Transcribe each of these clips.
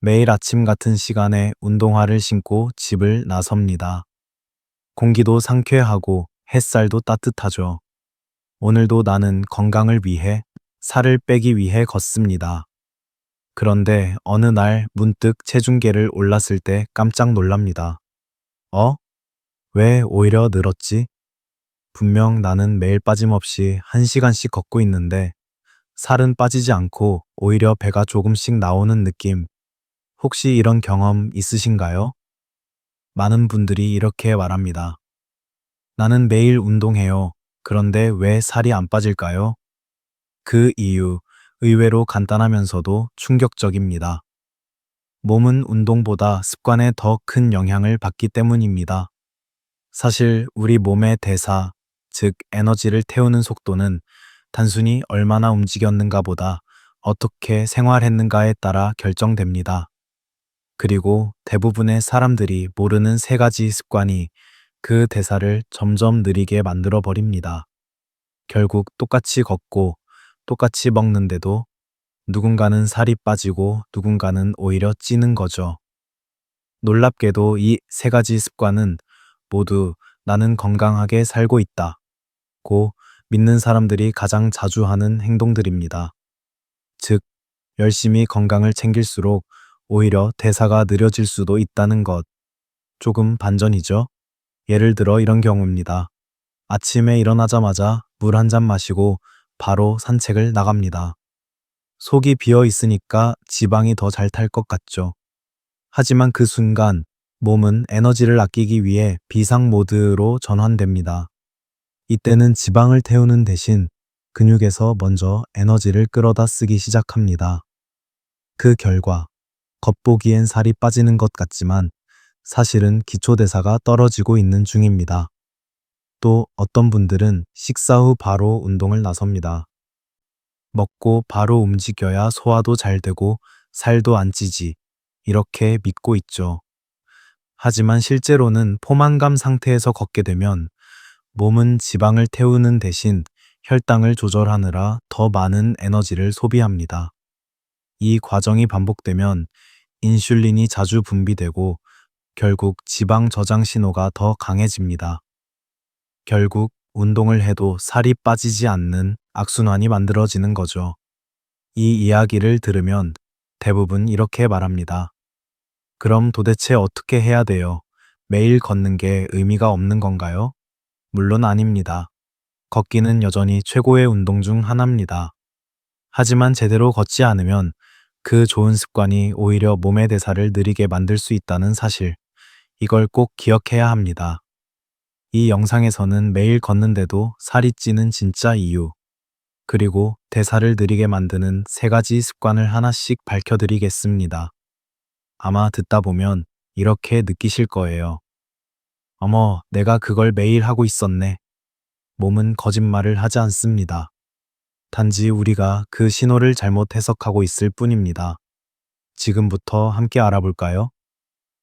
매일 아침 같은 시간에 운동화를 신고 집을 나섭니다. 공기도 상쾌하고 햇살도 따뜻하죠. 오늘도 나는 건강을 위해 살을 빼기 위해 걷습니다. 그런데 어느 날 문득 체중계를 올랐을 때 깜짝 놀랍니다. 어? 왜 오히려 늘었지? 분명 나는 매일 빠짐없이 1시간씩 걷고 있는데 살은 빠지지 않고 오히려 배가 조금씩 나오는 느낌. 혹시 이런 경험 있으신가요? 많은 분들이 이렇게 말합니다. 나는 매일 운동해요. 그런데 왜 살이 안 빠질까요? 그 이유, 의외로 간단하면서도 충격적입니다. 몸은 운동보다 습관에 더 큰 영향을 받기 때문입니다. 사실 우리 몸의 대사, 즉 에너지를 태우는 속도는 단순히 얼마나 움직였는가 보다 어떻게 생활했는가에 따라 결정됩니다. 그리고 대부분의 사람들이 모르는 세 가지 습관이 그 대사를 점점 느리게 만들어 버립니다. 결국 똑같이 걷고 똑같이 먹는데도 누군가는 살이 빠지고 누군가는 오히려 찌는 거죠. 놀랍게도 이 세 가지 습관은 모두 나는 건강하게 살고 있다 고 믿는 사람들이 가장 자주 하는 행동들입니다. 즉, 열심히 건강을 챙길수록 오히려 대사가 느려질 수도 있다는 것. 조금 반전이죠? 예를 들어 이런 경우입니다. 아침에 일어나자마자 물 한 잔 마시고 바로 산책을 나갑니다. 속이 비어 있으니까 지방이 더 잘 탈 것 같죠. 하지만 그 순간 몸은 에너지를 아끼기 위해 비상 모드로 전환됩니다. 이때는 지방을 태우는 대신 근육에서 먼저 에너지를 끌어다 쓰기 시작합니다. 그 결과 겉보기엔 살이 빠지는 것 같지만 사실은 기초대사가 떨어지고 있는 중입니다. 또 어떤 분들은 식사 후 바로 운동을 나섭니다. 먹고 바로 움직여야 소화도 잘 되고 살도 안 찌지. 이렇게 믿고 있죠. 하지만 실제로는 포만감 상태에서 걷게 되면 몸은 지방을 태우는 대신 혈당을 조절하느라 더 많은 에너지를 소비합니다. 이 과정이 반복되면 인슐린이 자주 분비되고 결국 지방 저장 신호가 더 강해집니다. 결국 운동을 해도 살이 빠지지 않는 악순환이 만들어지는 거죠. 이 이야기를 들으면 대부분 이렇게 말합니다. 그럼 도대체 어떻게 해야 돼요? 매일 걷는 게 의미가 없는 건가요? 물론 아닙니다. 걷기는 여전히 최고의 운동 중 하나입니다. 하지만 제대로 걷지 않으면 그 좋은 습관이 오히려 몸의 대사를 느리게 만들 수 있다는 사실, 이걸 꼭 기억해야 합니다. 이 영상에서는 매일 걷는데도 살이 찌는 진짜 이유, 그리고 대사를 느리게 만드는 세 가지 습관을 하나씩 밝혀드리겠습니다. 아마 듣다 보면 이렇게 느끼실 거예요. 어머, 내가 그걸 매일 하고 있었네. 몸은 거짓말을 하지 않습니다. 단지 우리가 그 신호를 잘못 해석하고 있을 뿐입니다. 지금부터 함께 알아볼까요?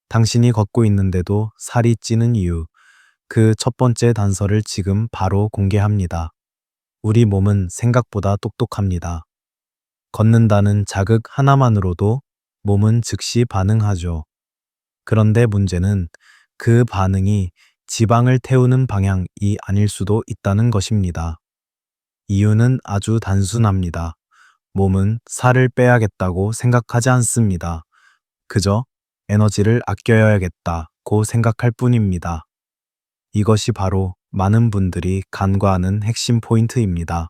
당신이 걷고 있는데도 살이 찌는 이유, 그 첫 번째 단서를 지금 바로 공개합니다. 우리 몸은 생각보다 똑똑합니다. 걷는다는 자극 하나만으로도 몸은 즉시 반응하죠. 그런데 문제는 그 반응이 지방을 태우는 방향이 아닐 수도 있다는 것입니다. 이유는 아주 단순합니다. 몸은 살을 빼야겠다고 생각하지 않습니다. 그저 에너지를 아껴야겠다고 생각할 뿐입니다. 이것이 바로 많은 분들이 간과하는 핵심 포인트입니다.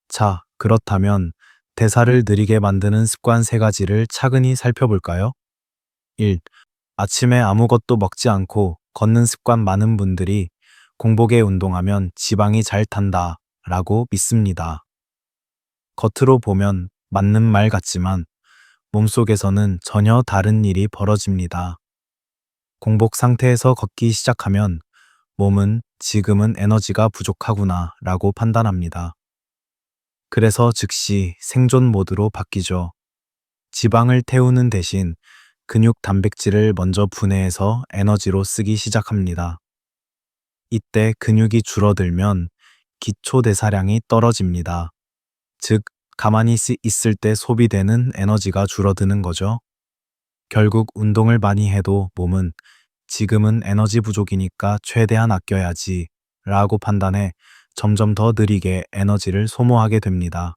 자, 그렇다면 대사를 느리게 만드는 습관 세 가지를 차근히 살펴볼까요? 1. 아침에 아무것도 먹지 않고 걷는 습관. 많은 분들이 공복에 운동하면 지방이 잘 탄다 라고 믿습니다. 겉으로 보면 맞는 말 같지만 몸속에서는 전혀 다른 일이 벌어집니다. 공복 상태에서 걷기 시작하면 몸은 지금은 에너지가 부족하구나 라고 판단합니다. 그래서 즉시 생존 모드로 바뀌죠. 지방을 태우는 대신 근육 단백질을 먼저 분해해서 에너지로 쓰기 시작합니다. 이때 근육이 줄어들면 기초 대사량이 떨어집니다. 즉, 가만히 있을 때 소비되는 에너지가 줄어드는 거죠. 결국 운동을 많이 해도 몸은 지금은 에너지 부족이니까 최대한 아껴야지 라고 판단해 점점 더 느리게 에너지를 소모하게 됩니다.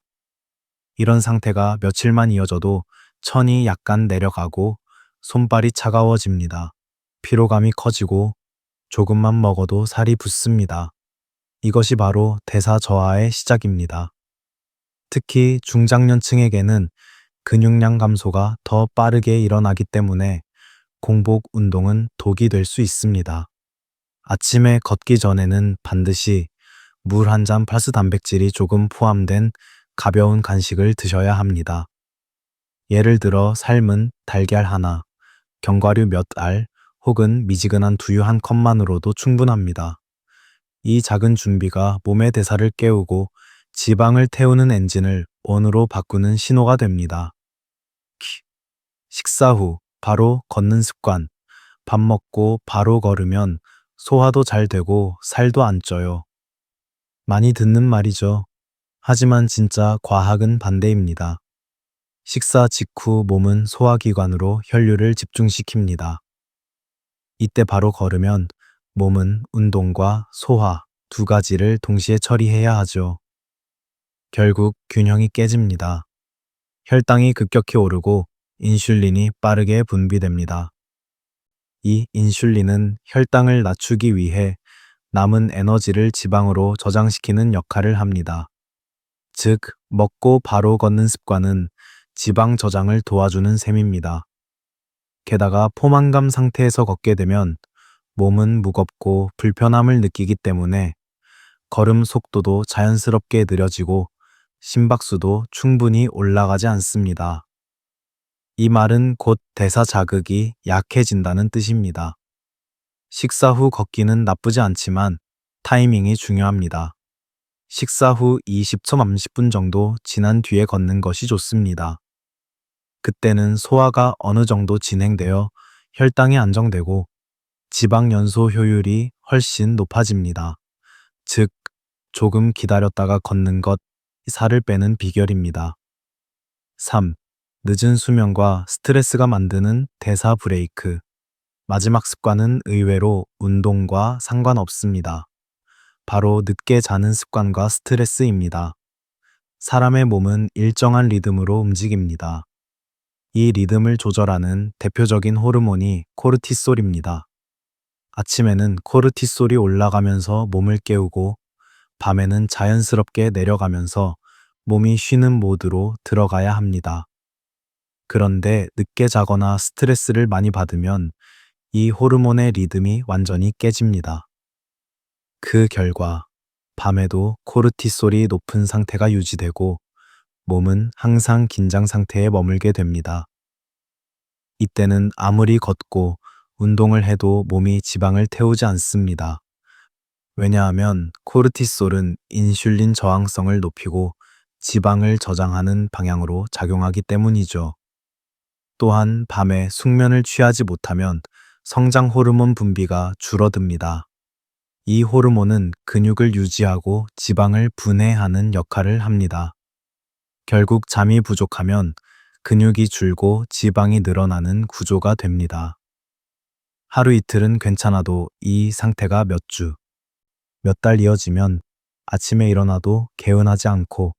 이런 상태가 며칠만 이어져도 천이 약간 내려가고 손발이 차가워집니다. 피로감이 커지고 조금만 먹어도 살이 붙습니다. 이것이 바로 대사 저하의 시작입니다. 특히 중장년층에게는 근육량 감소가 더 빠르게 일어나기 때문에 공복 운동은 독이 될 수 있습니다. 아침에 걷기 전에는 반드시 물 한 잔 플러스 단백질이 조금 포함된 가벼운 간식을 드셔야 합니다. 예를 들어 삶은 달걀 하나, 견과류 몇 알, 혹은 미지근한 두유 한 컵만으로도 충분합니다. 이 작은 준비가 몸의 대사를 깨우고 지방을 태우는 엔진을 원으로 바꾸는 신호가 됩니다. 식사 후 바로 걷는 습관. 밥 먹고 바로 걸으면 소화도 잘 되고 살도 안 쪄요. 많이 듣는 말이죠. 하지만 진짜 과학은 반대입니다. 식사 직후 몸은 소화기관으로 혈류를 집중시킵니다. 이때 바로 걸으면 몸은 운동과 소화 두 가지를 동시에 처리해야 하죠. 결국 균형이 깨집니다. 혈당이 급격히 오르고 인슐린이 빠르게 분비됩니다. 이 인슐린은 혈당을 낮추기 위해 남은 에너지를 지방으로 저장시키는 역할을 합니다. 즉, 먹고 바로 걷는 습관은 지방 저장을 도와주는 셈입니다. 게다가 포만감 상태에서 걷게 되면 몸은 무겁고 불편함을 느끼기 때문에 걸음 속도도 자연스럽게 느려지고 심박수도 충분히 올라가지 않습니다. 이 말은 곧 대사 자극이 약해진다는 뜻입니다. 식사 후 걷기는 나쁘지 않지만 타이밍이 중요합니다. 식사 후 20초 30분 정도 지난 뒤에 걷는 것이 좋습니다. 그때는 소화가 어느 정도 진행되어 혈당이 안정되고 지방 연소 효율이 훨씬 높아집니다. 즉, 조금 기다렸다가 걷는 것, 살을 빼는 비결입니다. 3. 늦은 수면과 스트레스가 만드는 대사 브레이크. 마지막 습관은 의외로 운동과 상관없습니다. 바로 늦게 자는 습관과 스트레스입니다. 사람의 몸은 일정한 리듬으로 움직입니다. 이 리듬을 조절하는 대표적인 호르몬이 코르티솔입니다. 아침에는 코르티솔이 올라가면서 몸을 깨우고 밤에는 자연스럽게 내려가면서 몸이 쉬는 모드로 들어가야 합니다. 그런데 늦게 자거나 스트레스를 많이 받으면 이 호르몬의 리듬이 완전히 깨집니다. 그 결과 밤에도 코르티솔이 높은 상태가 유지되고 몸은 항상 긴장 상태에 머물게 됩니다. 이때는 아무리 걷고 운동을 해도 몸이 지방을 태우지 않습니다. 왜냐하면 코르티솔은 인슐린 저항성을 높이고 지방을 저장하는 방향으로 작용하기 때문이죠. 또한 밤에 숙면을 취하지 못하면 성장 호르몬 분비가 줄어듭니다. 이 호르몬은 근육을 유지하고 지방을 분해하는 역할을 합니다. 결국 잠이 부족하면 근육이 줄고 지방이 늘어나는 구조가 됩니다. 하루 이틀은 괜찮아도 이 상태가 몇 주, 몇 달 이어지면 아침에 일어나도 개운하지 않고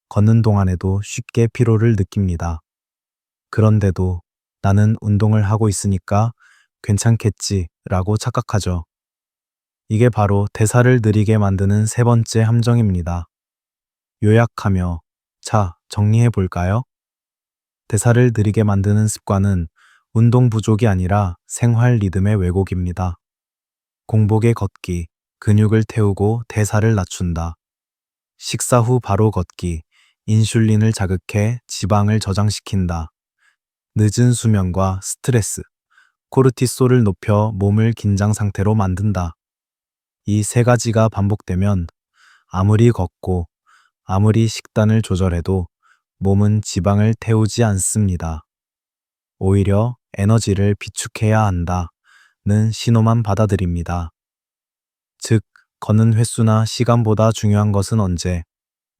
걷는 동안에도 쉽게 피로를 느낍니다. 그런데도 나는 운동을 하고 있으니까 괜찮겠지라고 착각하죠. 이게 바로 대사를 느리게 만드는 세 번째 함정입니다. 요약하며 정리해 볼까요? 대사를 느리게 만드는 습관은 운동 부족이 아니라 생활 리듬의 왜곡입니다. 공복에 걷기, 근육을 태우고 대사를 낮춘다. 식사 후 바로 걷기, 인슐린을 자극해 지방을 저장시킨다. 늦은 수면과 스트레스, 코르티솔을 높여 몸을 긴장 상태로 만든다. 이 세 가지가 반복되면 아무리 걷고 아무리 식단을 조절해도 몸은 지방을 태우지 않습니다. 오히려 에너지를 비축해야 한다는 신호만 받아들입니다. 즉, 걷는 횟수나 시간보다 중요한 것은 언제,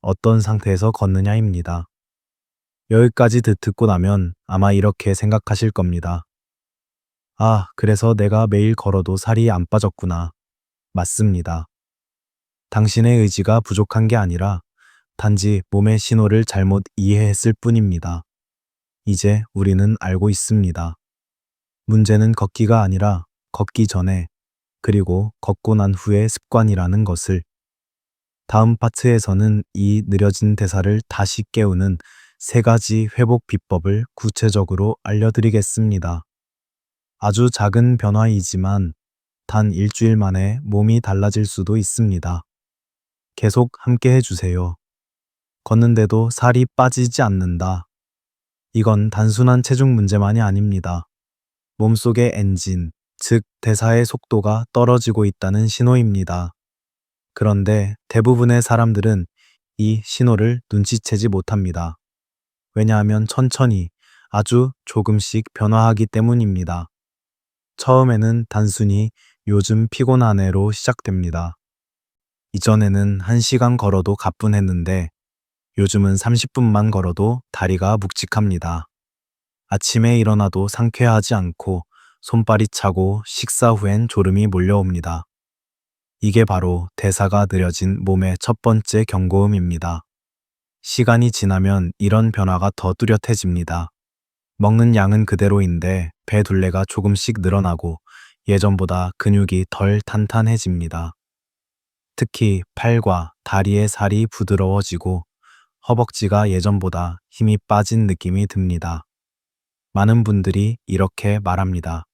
어떤 상태에서 걷느냐입니다. 여기까지 듣고 나면 아마 이렇게 생각하실 겁니다. 아, 그래서 내가 매일 걸어도 살이 안 빠졌구나. 맞습니다. 당신의 의지가 부족한 게 아니라 단지 몸의 신호를 잘못 이해했을 뿐입니다. 이제 우리는 알고 있습니다. 문제는 걷기가 아니라 걷기 전에 그리고 걷고 난 후의 습관이라는 것을. 다음 파트에서는 이 느려진 대사를 다시 깨우는 3가지 회복 비법을 구체적으로 알려드리겠습니다. 아주 작은 변화이지만 단 일주일 만에 몸이 달라질 수도 있습니다. 계속 함께 해주세요. 걷는데도 살이 빠지지 않는다. 이건 단순한 체중 문제만이 아닙니다. 몸속의 엔진, 즉 대사의 속도가 떨어지고 있다는 신호입니다. 그런데 대부분의 사람들은 이 신호를 눈치채지 못합니다. 왜냐하면 천천히 아주 조금씩 변화하기 때문입니다. 처음에는 단순히 요즘 피곤하네로 시작됩니다. 이전에는 1시간 걸어도 가뿐했는데 요즘은 30분만 걸어도 다리가 묵직합니다. 아침에 일어나도 상쾌하지 않고 손발이 차고 식사 후엔 졸음이 몰려옵니다. 이게 바로 대사가 느려진 몸의 첫 번째 경고음입니다. 시간이 지나면 이런 변화가 더 뚜렷해집니다. 먹는 양은 그대로인데 배 둘레가 조금씩 늘어나고 예전보다 근육이 덜 탄탄해집니다. 특히 팔과 다리의 살이 부드러워지고 허벅지가 예전보다 힘이 빠진 느낌이 듭니다. 많은 분들이 이렇게 말합니다.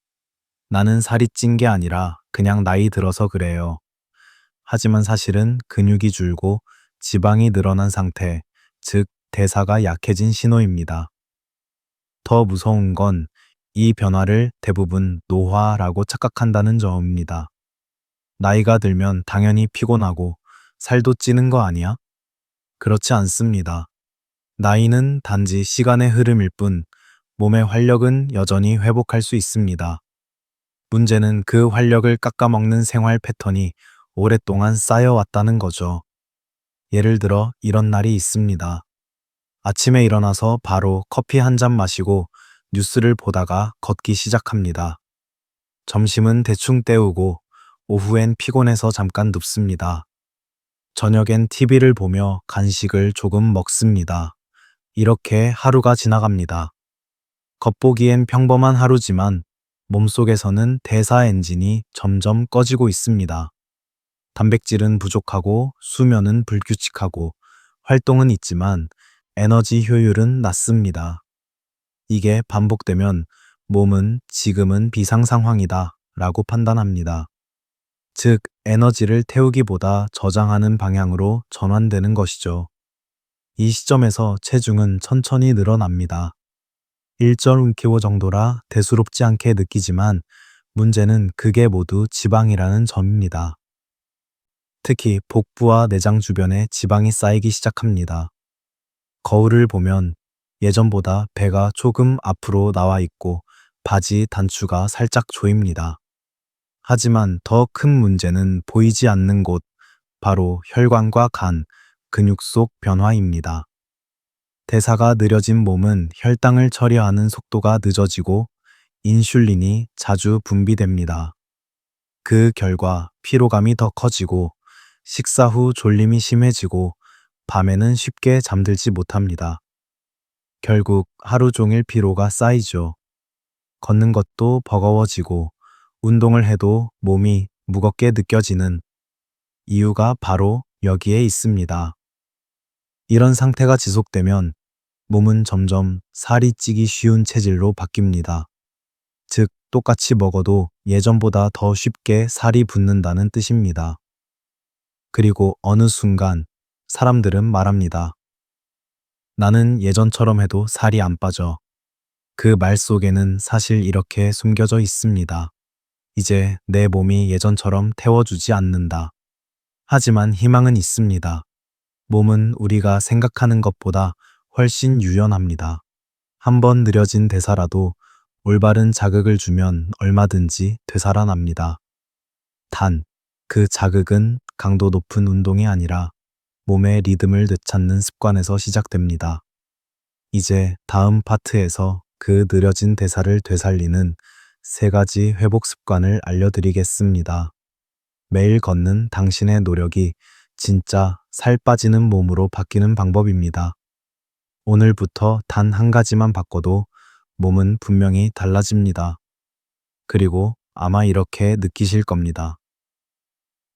나는 살이 찐 게 아니라 그냥 나이 들어서 그래요. 하지만 사실은 근육이 줄고 지방이 늘어난 상태, 즉 대사가 약해진 신호입니다. 더 무서운 건 이 변화를 대부분 노화라고 착각한다는 점입니다. 나이가 들면 당연히 피곤하고 살도 찌는 거 아니야? 그렇지 않습니다. 나이는 단지 시간의 흐름일 뿐 몸의 활력은 여전히 회복할 수 있습니다. 문제는 그 활력을 깎아먹는 생활 패턴이 오랫동안 쌓여왔다는 거죠. 예를 들어 이런 날이 있습니다. 아침에 일어나서 바로 커피 한 잔 마시고 뉴스를 보다가 걷기 시작합니다. 점심은 대충 때우고 오후엔 피곤해서 잠깐 눕습니다. 저녁엔 TV를 보며 간식을 조금 먹습니다. 이렇게 하루가 지나갑니다. 겉보기엔 평범한 하루지만 몸속에서는 대사 엔진이 점점 꺼지고 있습니다. 단백질은 부족하고 수면은 불규칙하고 활동은 있지만 에너지 효율은 낮습니다. 이게 반복되면 몸은 지금은 비상 상황이다 라고 판단합니다. 즉, 에너지를 태우기보다 저장하는 방향으로 전환되는 것이죠. 이 시점에서 체중은 천천히 늘어납니다. 1.5kg 정도라 대수롭지 않게 느끼지만 문제는 그게 모두 지방이라는 점입니다. 특히 복부와 내장 주변에 지방이 쌓이기 시작합니다. 거울을 보면 예전보다 배가 조금 앞으로 나와 있고 바지 단추가 살짝 조입니다. 하지만 더 큰 문제는 보이지 않는 곳, 바로 혈관과 간, 근육 속 변화입니다. 대사가 느려진 몸은 혈당을 처리하는 속도가 늦어지고 인슐린이 자주 분비됩니다. 그 결과 피로감이 더 커지고 식사 후 졸림이 심해지고 밤에는 쉽게 잠들지 못합니다. 결국 하루 종일 피로가 쌓이죠. 걷는 것도 버거워지고 운동을 해도 몸이 무겁게 느껴지는 이유가 바로 여기에 있습니다. 이런 상태가 지속되면 몸은 점점 살이 찌기 쉬운 체질로 바뀝니다. 즉, 똑같이 먹어도 예전보다 더 쉽게 살이 붙는다는 뜻입니다. 그리고 어느 순간 사람들은 말합니다. 나는 예전처럼 해도 살이 안 빠져. 그 말 속에는 사실 이렇게 숨겨져 있습니다. 이제 내 몸이 예전처럼 태워주지 않는다. 하지만 희망은 있습니다. 몸은 우리가 생각하는 것보다 훨씬 유연합니다. 한번 느려진 대사라도 올바른 자극을 주면 얼마든지 되살아납니다. 단, 그 자극은 강도 높은 운동이 아니라 몸의 리듬을 되찾는 습관에서 시작됩니다. 이제 다음 파트에서 그 느려진 대사를 되살리는 3가지 회복 습관을 알려드리겠습니다. 매일 걷는 당신의 노력이 진짜 살 빠지는 몸으로 바뀌는 방법입니다. 오늘부터 단 한 가지만 바꿔도 몸은 분명히 달라집니다. 그리고 아마 이렇게 느끼실 겁니다.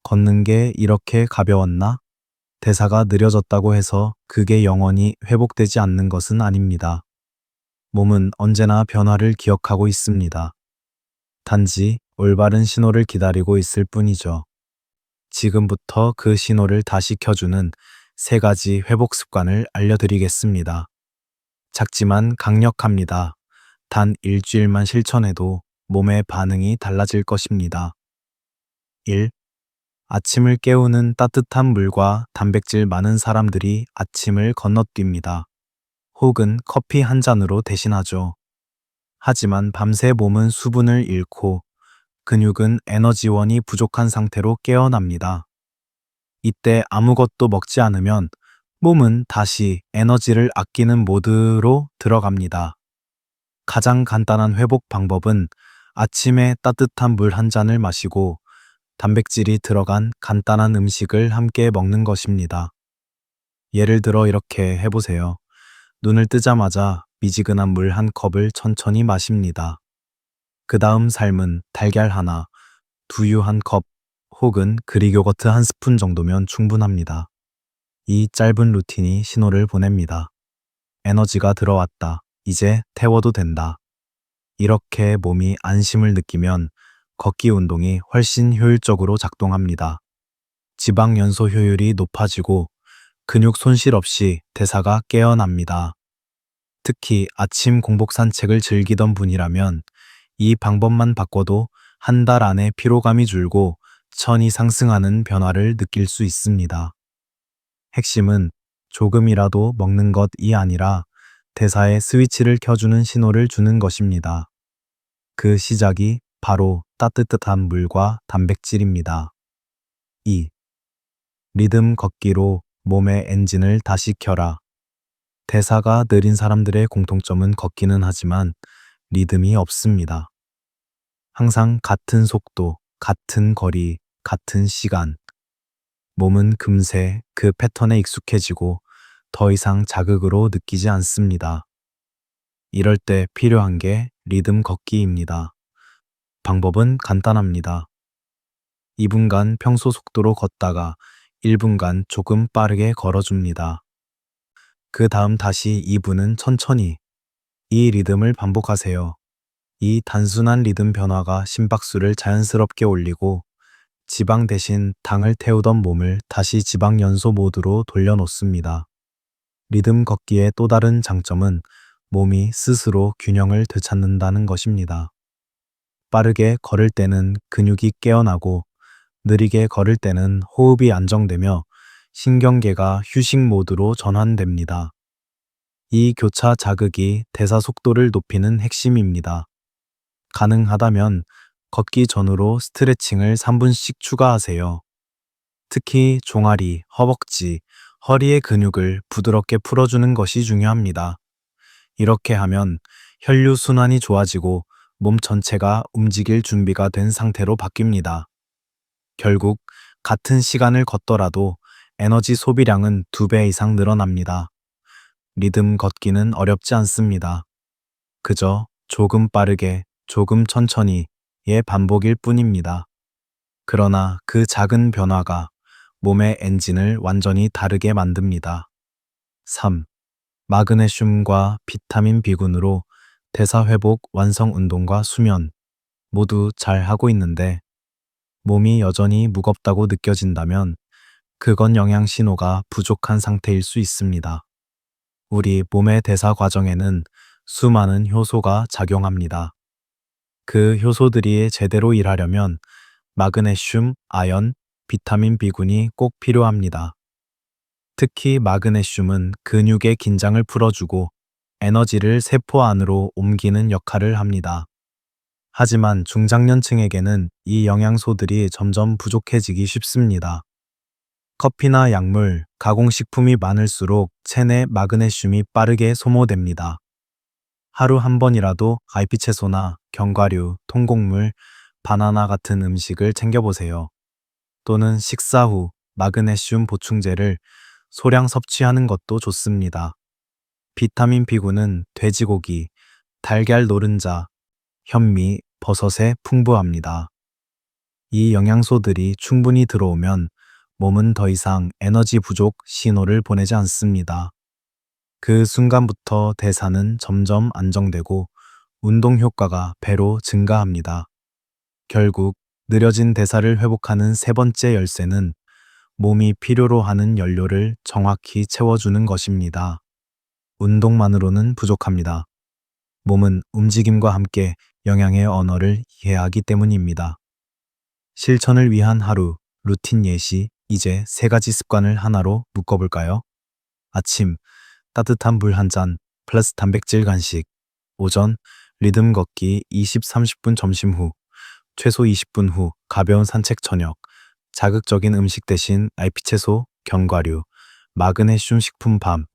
걷는 게 이렇게 가벼웠나? 대사가 느려졌다고 해서 그게 영원히 회복되지 않는 것은 아닙니다. 몸은 언제나 변화를 기억하고 있습니다. 단지 올바른 신호를 기다리고 있을 뿐이죠. 지금부터 그 신호를 다시 켜주는 3가지 회복 습관을 알려드리겠습니다. 작지만 강력합니다. 단 일주일만 실천해도 몸의 반응이 달라질 것입니다. 1. 아침을 깨우는 따뜻한 물과 단백질 많은 사람들이 아침을 건너뜁니다. 혹은 커피 한 잔으로 대신하죠. 하지만 밤새 몸은 수분을 잃고 근육은 에너지원이 부족한 상태로 깨어납니다. 이때 아무것도 먹지 않으면 몸은 다시 에너지를 아끼는 모드로 들어갑니다. 가장 간단한 회복 방법은 아침에 따뜻한 물 한 잔을 마시고 단백질이 들어간 간단한 음식을 함께 먹는 것입니다. 예를 들어 이렇게 해보세요. 눈을 뜨자마자 미지근한 물 한 컵을 천천히 마십니다. 그 다음 삶은 달걀 하나, 두유 한 컵, 혹은 그릭 요거트 한 스푼 정도면 충분합니다. 이 짧은 루틴이 신호를 보냅니다. 에너지가 들어왔다. 이제 태워도 된다. 이렇게 몸이 안심을 느끼면 걷기 운동이 훨씬 효율적으로 작동합니다. 지방 연소 효율이 높아지고 근육 손실 없이 대사가 깨어납니다. 특히 아침 공복 산책을 즐기던 분이라면 이 방법만 바꿔도 한 달 안에 피로감이 줄고 천이 상승하는 변화를 느낄 수 있습니다. 핵심은 조금이라도 먹는 것이 아니라 대사의 스위치를 켜주는 신호를 주는 것입니다. 그 시작이 바로 따뜻한 물과 단백질입니다. 2. 리듬 걷기로 몸의 엔진을 다시 켜라. 대사가 느린 사람들의 공통점은 걷기는 하지만 리듬이 없습니다. 항상 같은 속도, 같은 거리, 같은 시간. 몸은 금세 그 패턴에 익숙해지고 더 이상 자극으로 느끼지 않습니다. 이럴 때 필요한 게 리듬 걷기입니다. 방법은 간단합니다. 2분간 평소 속도로 걷다가 1분간 조금 빠르게 걸어줍니다. 그 다음 다시 2분은 천천히. 이 리듬을 반복하세요. 이 단순한 리듬 변화가 심박수를 자연스럽게 올리고 지방 대신 당을 태우던 몸을 다시 지방 연소 모드로 돌려놓습니다. 리듬 걷기의 또 다른 장점은 몸이 스스로 균형을 되찾는다는 것입니다. 빠르게 걸을 때는 근육이 깨어나고 느리게 걸을 때는 호흡이 안정되며 신경계가 휴식 모드로 전환됩니다. 이 교차 자극이 대사 속도를 높이는 핵심입니다. 가능하다면 걷기 전후로 스트레칭을 3분씩 추가하세요. 특히 종아리, 허벅지, 허리의 근육을 부드럽게 풀어주는 것이 중요합니다. 이렇게 하면 혈류 순환이 좋아지고 몸 전체가 움직일 준비가 된 상태로 바뀝니다. 결국 같은 시간을 걷더라도 에너지 소비량은 2배 이상 늘어납니다. 리듬 걷기는 어렵지 않습니다. 그저 조금 빠르게, 조금 천천히의 반복일 뿐입니다. 그러나 그 작은 변화가 몸의 엔진을 완전히 다르게 만듭니다. 3. 마그네슘과 비타민 B군으로 대사 회복, 완성 운동과 수면 모두 잘 하고 있는데 몸이 여전히 무겁다고 느껴진다면 그건 영양 신호가 부족한 상태일 수 있습니다. 우리 몸의 대사 과정에는 수많은 효소가 작용합니다. 그 효소들이 제대로 일하려면 마그네슘, 아연, 비타민 B군이 꼭 필요합니다. 특히 마그네슘은 근육의 긴장을 풀어주고 에너지를 세포 안으로 옮기는 역할을 합니다. 하지만 중장년층에게는 이 영양소들이 점점 부족해지기 쉽습니다. 커피나 약물, 가공식품이 많을수록 체내 마그네슘이 빠르게 소모됩니다. 하루 한 번이라도 갈피 채소나 견과류, 통곡물, 바나나 같은 음식을 챙겨보세요. 또는 식사 후 마그네슘 보충제를 소량 섭취하는 것도 좋습니다. 비타민 B군은 돼지고기, 달걀 노른자, 현미, 버섯에 풍부합니다. 이 영양소들이 충분히 들어오면 몸은 더 이상 에너지 부족 신호를 보내지 않습니다. 그 순간부터 대사는 점점 안정되고 운동 효과가 배로 증가합니다. 결국 느려진 대사를 회복하는 세 번째 열쇠는 몸이 필요로 하는 연료를 정확히 채워주는 것입니다. 운동만으로는 부족합니다. 몸은 움직임과 함께 영양의 언어를 이해하기 때문입니다. 실천을 위한 하루, 루틴 예시, 이제 세 가지 습관을 하나로 묶어볼까요? 아침, 따뜻한 물 한 잔, 플러스 단백질 간식. 오전, 리듬 걷기 20-30분 점심 후, 최소 20분 후, 가벼운 산책 저녁. 자극적인 음식 대신 알피채소, 견과류, 마그네슘 식품 밤.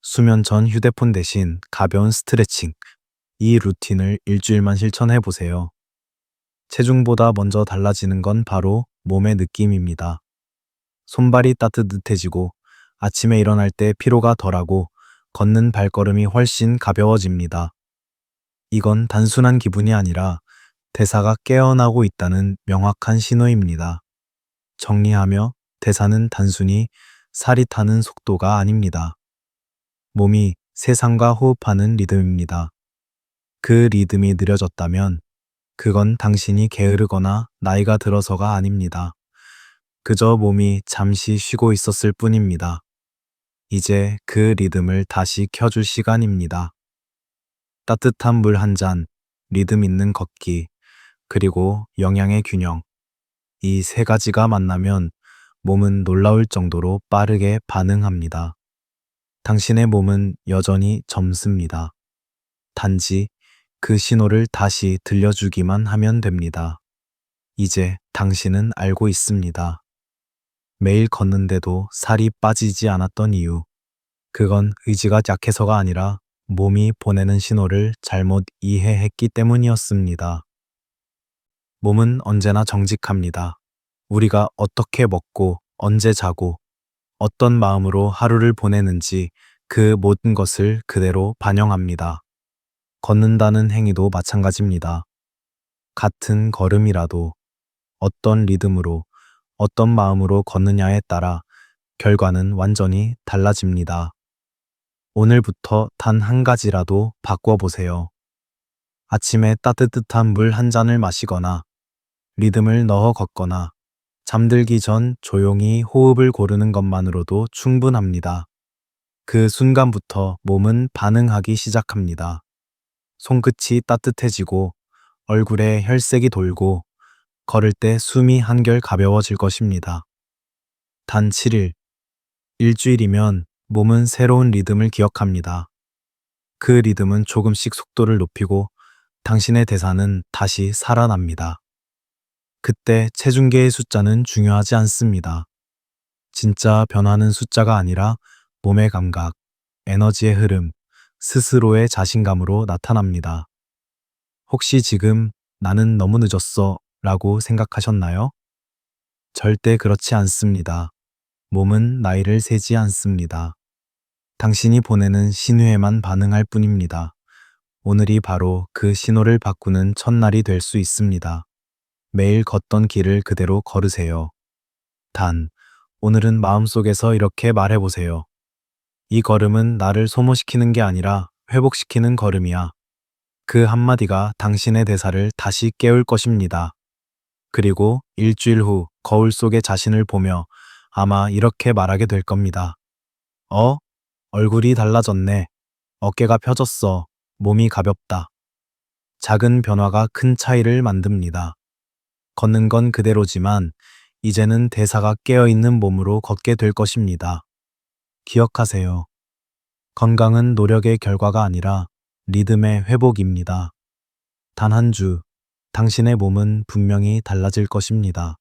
수면 전 휴대폰 대신 가벼운 스트레칭. 이 루틴을 일주일만 실천해 보세요. 체중보다 먼저 달라지는 건 바로 몸의 느낌입니다. 손발이 따뜻해지고 아침에 일어날 때 피로가 덜하고 걷는 발걸음이 훨씬 가벼워집니다. 이건 단순한 기분이 아니라 대사가 깨어나고 있다는 명확한 신호입니다. 정리하며 대사는 단순히 살이 타는 속도가 아닙니다. 몸이 세상과 호흡하는 리듬입니다. 그 리듬이 느려졌다면 그건 당신이 게으르거나 나이가 들어서가 아닙니다. 그저 몸이 잠시 쉬고 있었을 뿐입니다. 이제 그 리듬을 다시 켜줄 시간입니다. 따뜻한 물 한 잔, 리듬 있는 걷기, 그리고 영양의 균형. 이 세 가지가 만나면 몸은 놀라울 정도로 빠르게 반응합니다. 당신의 몸은 여전히 젊습니다. 단지 그 신호를 다시 들려주기만 하면 됩니다. 이제 당신은 알고 있습니다. 매일 걷는데도 살이 빠지지 않았던 이유. 그건 의지가 약해서가 아니라 몸이 보내는 신호를 잘못 이해했기 때문이었습니다. 몸은 언제나 정직합니다. 우리가 어떻게 먹고, 언제 자고, 어떤 마음으로 하루를 보내는지 그 모든 것을 그대로 반영합니다. 걷는다는 행위도 마찬가지입니다. 같은 걸음이라도 어떤 리듬으로, 어떤 마음으로 걷느냐에 따라 결과는 완전히 달라집니다. 오늘부터 단 한 가지라도 바꿔보세요. 아침에 따뜻한 물 한 잔을 마시거나, 리듬을 넣어 걷거나, 잠들기 전 조용히 호흡을 고르는 것만으로도 충분합니다. 그 순간부터 몸은 반응하기 시작합니다. 손끝이 따뜻해지고, 얼굴에 혈색이 돌고, 걸을 때 숨이 한결 가벼워질 것입니다. 단 7일, 일주일이면 몸은 새로운 리듬을 기억합니다. 그 리듬은 조금씩 속도를 높이고 당신의 대사는 다시 살아납니다. 그때 체중계의 숫자는 중요하지 않습니다. 진짜 변화는 숫자가 아니라 몸의 감각, 에너지의 흐름, 스스로의 자신감으로 나타납니다. 혹시 지금 나는 너무 늦었어 라고 생각하셨나요? 절대 그렇지 않습니다. 몸은 나이를 세지 않습니다. 당신이 보내는 신호에만 반응할 뿐입니다. 오늘이 바로 그 신호를 바꾸는 첫날이 될 수 있습니다. 매일 걷던 길을 그대로 걸으세요. 단, 오늘은 마음속에서 이렇게 말해보세요. 이 걸음은 나를 소모시키는 게 아니라 회복시키는 걸음이야. 그 한마디가 당신의 대사를 다시 깨울 것입니다. 그리고 일주일 후 거울 속의 자신을 보며 아마 이렇게 말하게 될 겁니다. 얼굴이 달라졌네. 어깨가 펴졌어. 몸이 가볍다. 작은 변화가 큰 차이를 만듭니다. 걷는 건 그대로지만 이제는 대사가 깨어있는 몸으로 걷게 될 것입니다. 기억하세요. 건강은 노력의 결과가 아니라 리듬의 회복입니다. 단 한 주, 당신의 몸은 분명히 달라질 것입니다.